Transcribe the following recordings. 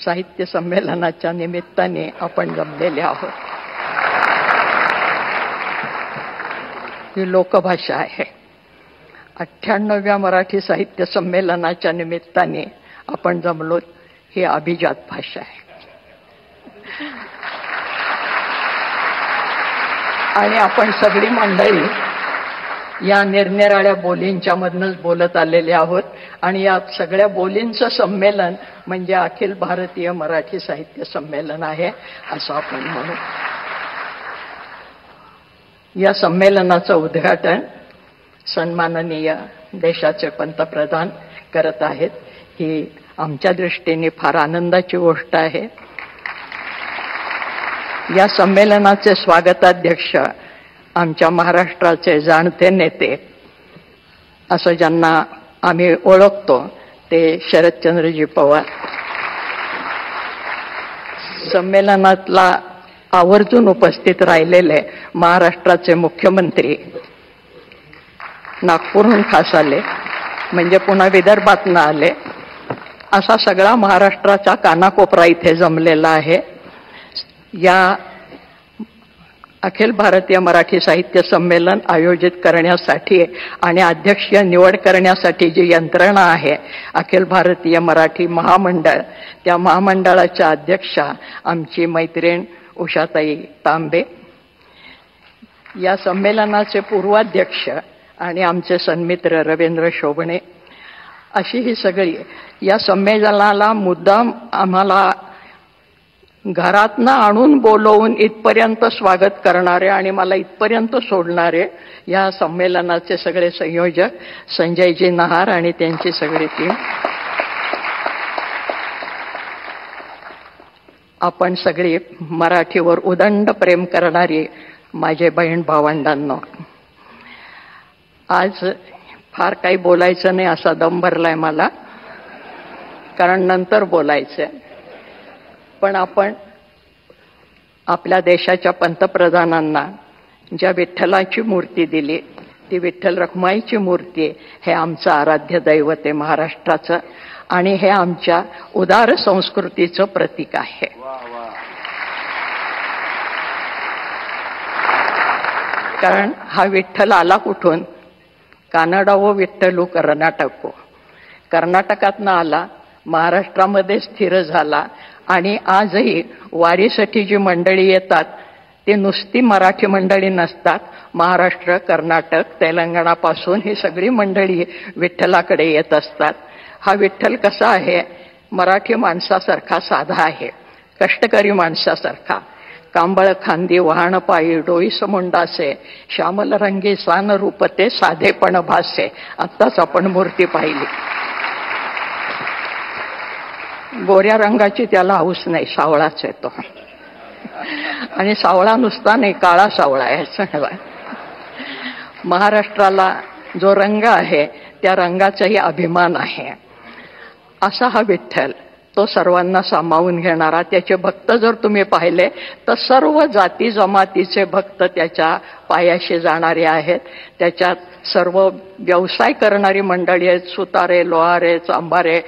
साहित्य संमेलनाच्या निमित्ताने आपण जमलेले आहोत. ही लोकभाषा आहे. 98व्या मराठी साहित्य संमेलनाच्या निमित्ताने आपण जमलो. ही अभिजात भाषा आहे. आणि आपण सगळी मंडळी या निरनिराळ्या बोलींच्या मधनच बोलत आलेले आहोत. आणि या सगळ्या बोलींचं संमेलन म्हणजे अखिल भारतीय मराठी साहित्य संमेलन आहे असं आपण म्हणू. या संमेलनाचं उद्घाटन सन्माननीय देशाचे पंतप्रधान करत आहेत. ही आमच्या दृष्टीने फार आनंदाची गोष्ट आहे. या संमेलनाचे स्वागताध्यक्ष आमच्या महाराष्ट्राचे जाणते नेते असं ज्यांना आम्ही ओळखतो ते शरदचंद्रजी पवार. संमेलनातला आवर्जून उपस्थित राहिलेले महाराष्ट्राचे मुख्यमंत्री नागपूरहून खास आले म्हणजे पुन्हा विदर्भातनं आले. असा सगळा महाराष्ट्राचा कानाकोपरा इथे जमलेला आहे. या अखिल भारतीय मराठी साहित्य संमेलन आयोजित करण्यासाठी आणि अध्यक्षीय निवड करण्यासाठी जी यंत्रणा आहे अखिल भारतीय मराठी महामंडळ, त्या महामंडळाच्या अध्यक्षा आमची मैत्रीण उषाताई तांबे, या संमेलनाचे पूर्वाध्यक्ष आणि आमचे सन्मित्र रवींद्र शोभणे, अशी ही सगळी या संमेलनाला मुद्दाम आम्हाला घरातनं आणून बोलवून इथपर्यंत स्वागत करणारे आणि मला इथपर्यंत सोडणारे या संमेलनाचे सगळे संयोजक संजयजी नहार आणि त्यांची सगळी टीम, आपण सगळी मराठीवर उदंड प्रेम करणारी माझे बहीण भावंडांनो, आज फार काही बोलायचं नाही असा दम भरलाय मला, कारण नंतर बोलायचंय. पण आपण आपल्या देशाच्या पंतप्रधानांना ज्या विठ्ठलाची मूर्ती दिली ती विठ्ठल रखुमाईची मूर्ती हे आमचं आराध्य दैवत आहे महाराष्ट्राचं आणि हे आमच्या उदार संस्कृतीचं प्रतीक आहे. कारण हा विठ्ठल आला कुठून? कानडावो विठ्ठलू कर्नाटको, कर्नाटकातनं आला, महाराष्ट्रामध्ये स्थिर झाला आणि आजही वारीसाठी जी मंडळी येतात ती नुसती मराठी मंडळी नसतात. महाराष्ट्र, कर्नाटक, तेलंगणापासून ही सगळी मंडळी विठ्ठलाकडे येत असतात. हा विठ्ठल कसा आहे? मराठी माणसासारखा साधा आहे, कष्टकरी माणसासारखा. कांबळ खांदी वाहन पायी डोईस मुंडासे, श्यामल रंगी सान रूपते साधेपण भासे. आत्ताच आपण मूर्ती पाहिली. गोऱ्या रंगाची त्याला हौस नाही, सावळाच आहे तो. आणि सावळा नुसता नाही, काळा सावळा आहे. महाराष्ट्राला जो रंग आहे त्या रंगाचाही अभिमान आहे. असा हा विठ्ठल, तो सर्वांना सामावून घेणारा. त्याचे भक्त जर तुम्ही पाहिले तर सर्व जाती जमातीचे भक्त त्याच्या पायाशी जाणारे आहेत. त्याच्यात सर्व व्यवसाय करणारी मंडळी आहेत, सुतारे, लोहारे, चांभारे,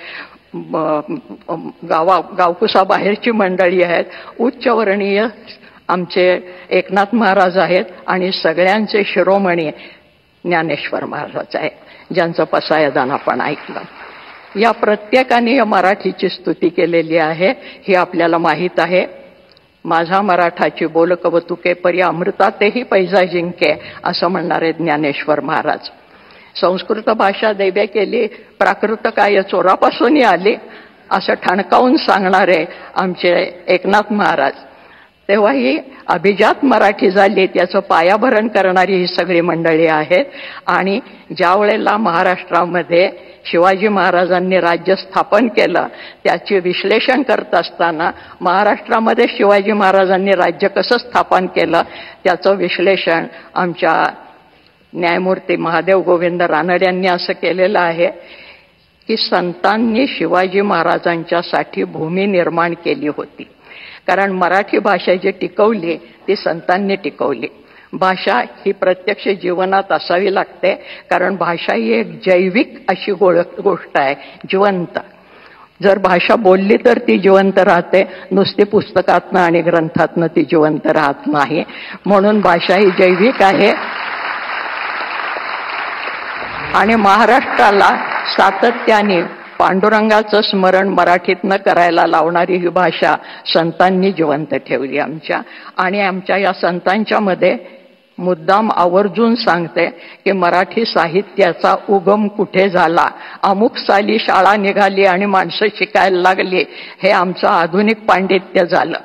गावकुसा बाहेरची मंडळी आहेत. उच्चवर्णीय आमचे एकनाथ महाराज आहेत आणि सगळ्यांचे शिरोमणी ज्ञानेश्वर महाराज आहेत, ज्यांचं पसायदान आपण ऐकलं. या प्रत्येकाने या मराठीची स्तुती केलेली आहे हे आपल्याला माहीत आहे. माझा मराठाची बोल कवतुके परी अमृतातेही पैजा जिंके असं म्हणणारे ज्ञानेश्वर महाराज. संस्कृत भाषा दैव्य केली, प्राकृत काय चोरापासूनही आली असं ठणकावून सांगणारे आमचे एकनाथ महाराज. तेव्हा ही अभिजात मराठी झाली, त्याचं पायाभरण करणारी ही सगळी मंडळी आहेत. आणि ज्या वेळेला महाराष्ट्रामध्ये शिवाजी महाराजांनी राज्य स्थापन केलं त्याचे विश्लेषण करत असताना महाराष्ट्रामध्ये शिवाजी महाराजांनी राज्य कसं स्थापन केलं त्याचं विश्लेषण आमच्या न्यायमूर्ती महादेव गोविंद रानडे यांनी असं केलेलं आहे की संतांनी शिवाजी महाराजांच्यासाठी भूमी निर्माण केली होती. कारण मराठी भाषा जी टिकवली ती संतांनी टिकवली. भाषा ही प्रत्यक्ष जीवनात असावी लागते, कारण भाषा ही एक जैविक अशी गोष्ट आहे, जिवंत. जर भाषा बोलली तर ती जिवंत राहते, नुसती पुस्तकातनं आणि ग्रंथातनं ती जिवंत राहत नाही. म्हणून भाषा ही जैविक आहे आणि महाराष्ट्राला सातत्याने पांडुरंगाचं स्मरण मराठीतनं करायला लावणारी ही भाषा संतांनी जिवंत ठेवली आमच्या. आणि आमच्या या संतांच्या मध्ये मुद्दाम आवर्जून सांगते की मराठी साहित्याचा उगम कुठे झाला, अमुक साली शाळा निघाली आणि माणसं शिकायला लागली, हे आमचं आधुनिक पांडित्य झालं.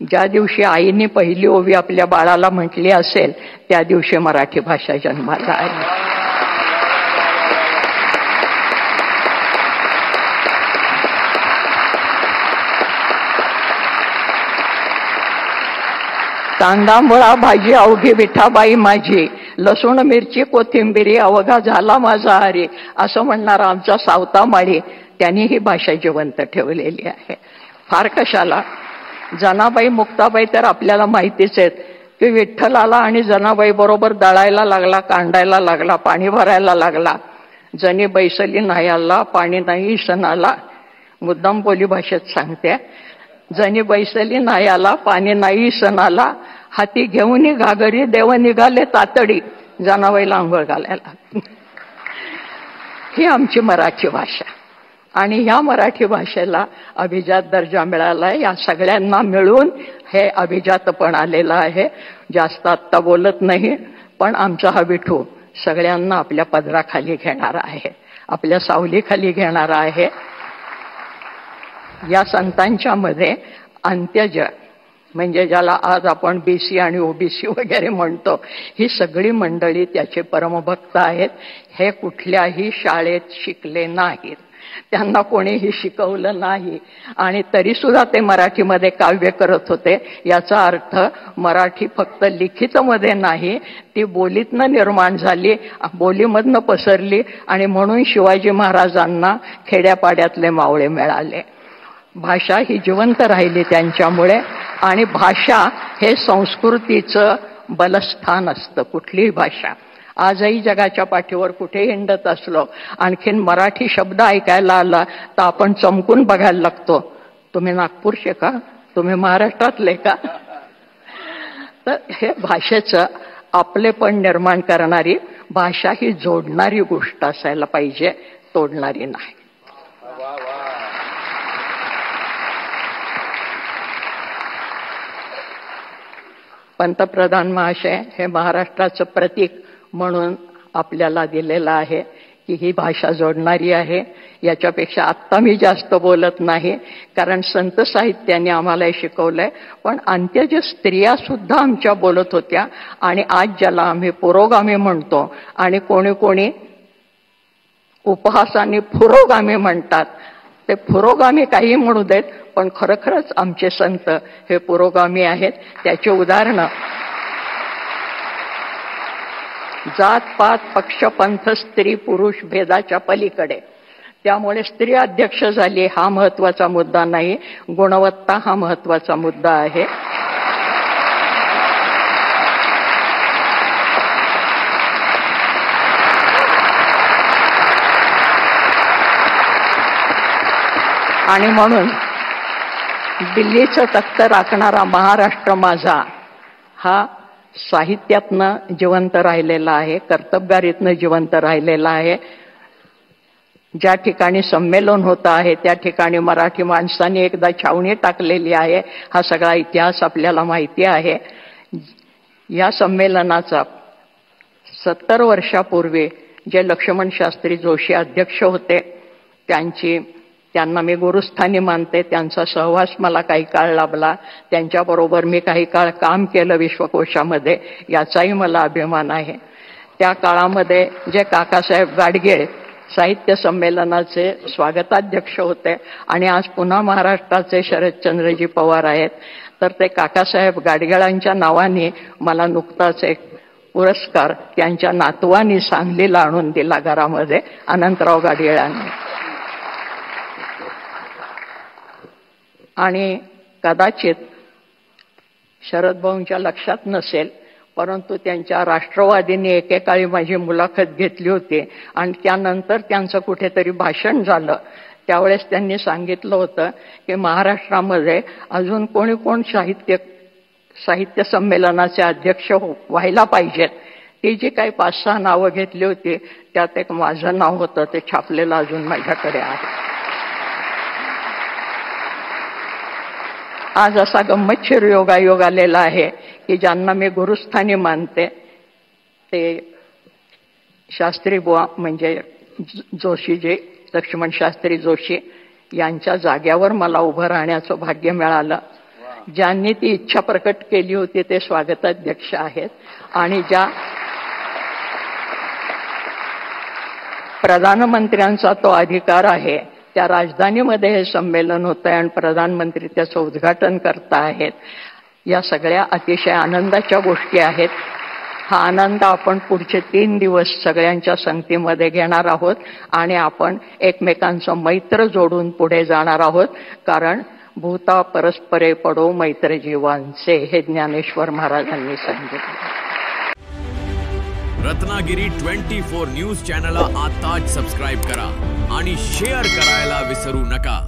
ज्या दिवशी आईने पहिली ओवी आपल्या बाळाला म्हटली असेल त्या दिवशी मराठी भाषा जन्माला आली. कांदा मुळा भाजी अवघी विठाबाई माझी, लसूण मिरची कोथिंबिरी अवघा झाला माझा हरी, असं म्हणणारा आमचा सावता माळी, त्यांनी ही भाषा जिवंत ठेवलेली आहे. फार कशाला, जनाबाई मुक्ताबाई तर आपल्याला माहितीच आहेत की विठ्ठलाला आणि जनाबाई बरोबर दळायला लागला, कांडायला लागला, पाणी भरायला लागला. जनी बैसली नाही आला पाणी नाही सणाला, मुद्दाम बोली भाषेत सांगते. जनी बैसली नाही आला पाणी नाही सणाला, हाती घेऊन घागरी देव निघाले तातडी, जनाबाईला आंघोळ घालायला. ही आमची मराठी भाषा आणि ह्या मराठी भाषेला अभिजात दर्जा मिळालाय. या सगळ्यांना मिळून हे अभिजातपण आलेलं आहे. जास्त आत्ता बोलत नाही, पण आमचा हा विठू सगळ्यांना आपल्या पदराखाली घेणारा आहे, आपल्या सावलीखाली घेणारा आहे. या संतांच्या मध्ये अंत्यज म्हणजे ज्याला आज आपण बीसी आणि ओबीसी वगैरे म्हणतो, ही सगळी मंडळी त्याचे परमभक्त आहेत. हे कुठल्याही शाळेत शिकले नाहीत, त्यांना कोणीही शिकवलं नाही आणि तरी सुद्धा ते मराठीमध्ये काव्य करत होते. याचा अर्थ मराठी फक्त लिखितमध्ये नाही, ती बोलीतनं निर्माण झाली, बोलीमधनं पसरली आणि म्हणून शिवाजी महाराजांना खेड्यापाड्यातले मावळे मिळाले. भाषा ही जिवंत राहिली त्यांच्यामुळे. आणि भाषा हे संस्कृतीचं बलस्थान असतं. कुठलीही भाषा आजही जगाच्या पाठीवर कुठे हिंडत असलो, आणखीन मराठी शब्द ऐकायला आला तर आपण चमकून बघायला लागतो, तुम्ही नागपूरचे का, तुम्ही महाराष्ट्रातले का. तर हे भाषेचं आपलेपण निर्माण करणारी, भाषा ही जोडणारी गोष्ट असायला पाहिजे, तोडणारी नाही. पंतप्रधान महाशय हे महाराष्ट्राचं प्रतीक म्हणून आपल्याला दिलेलं आहे की ही भाषा जोडणारी आहे. याच्यापेक्षा आत्ता मी जास्त बोलत नाही, कारण संत साहित्याने आम्हाला हे शिकवलंय. पण अंत्यज स्त्रिया सुद्धा आमच्या बोलत होत्या आणि आज ज्याला आम्ही पुरोगामी म्हणतो आणि कोणी कोणी उपहासाने पुरोगामी म्हणतात, ते पुरोगामी काही म्हणू देत, पण खरोखरच आमचे संत हे पुरोगामी आहेत. त्याची उदाहरणं जात पात पक्ष पंथ स्त्री पुरुष भेदाच्या पलीकडे. त्यामुळे स्त्री अध्यक्ष झाली हा महत्वाचा मुद्दा नाही, गुणवत्ता हा महत्वाचा मुद्दा आहे. आणि म्हणून दिल्लीचं तख्त राखणारा महाराष्ट्र माझा हा साहित्यातनं जिवंत राहिलेला आहे, कर्तबगारीतनं जिवंत राहिलेला आहे. ज्या ठिकाणी संमेलन होतं आहे त्या ठिकाणी मराठी माणसांनी एकदा छावणी टाकलेली आहे. हा सगळा इतिहास आपल्याला माहिती आहे. या संमेलनाचा 70 वर्षापूर्वी जे लक्ष्मण शास्त्री जोशी अध्यक्ष होते, त्यांना मी गुरुस्थानी मानते. त्यांचा सहवास मला काही काळ लाभला, त्यांच्याबरोबर मी काही काळ काम केलं विश्वकोशामध्ये, याचाही मला अभिमान आहे. त्या काळामध्ये जे काकासाहेब गाडगीळ साहित्य संमेलनाचे स्वागताध्यक्ष होते आणि आज पुन्हा महाराष्ट्राचे शरदचंद्रजी पवार आहेत, तर ते काकासाहेब गाडगिळांच्या नावाने मला नुकताच एक पुरस्कार त्यांच्या नातवानी सांगलीला आणून दिला घरामध्ये, अनंतराव गाडगिळांनी. आणि कदाचित शरद भाऊंच्या लक्षात नसेल, परंतु त्यांच्या राष्ट्रवादीने एकेकाळी माझी मुलाखत घेतली होती आणि त्यानंतर त्यांचं कुठेतरी भाषण झालं. त्यावेळेस त्यांनी सांगितलं होतं की महाराष्ट्रामध्ये अजून कोण साहित्य संमेलनाचे अध्यक्ष व्हायला पाहिजेत. ती जी काही 5-6 नावं घेतली होती त्यात एक माझं नाव होतं, ते छापलेलं अजून माझ्याकडे आहे. आज असा गंमतशीर योगायोग आलेला आहे की ज्यांना मी गुरुस्थानी मानते ते शास्त्री बुवा म्हणजे जोशीजी, लक्ष्मण शास्त्री जोशी यांच्या जाग्यावर मला उभं राहण्याचं भाग्य मिळालं. ज्यांनी ती इच्छा प्रकट केली होती ते स्वागताध्यक्ष आहेत. आणि ज्या प्रधानमंत्र्यांचा तो अधिकार आहे, त्या राजधानीमध्ये हे संमेलन होतं आणि प्रधानमंत्री त्याचं उद्घाटन करता आहेत. या सगळ्या अतिशय आनंदाच्या गोष्टी आहेत. हा आनंद आपण पुढचे 3 दिवस सगळ्यांच्या संगतीमध्ये घेणार आहोत आणि आपण एकमेकांचं मैत्र जोडून पुढे जाणार आहोत. कारण भूता परस्परे पडो मैत्र जीवांचे, हे ज्ञानेश्वर महाराजांनी सांगितले. रत्नागिरी 24 न्यूज चॅनलला आताच सबस्क्राईब करा आणि शेअर करायला विसरू नका.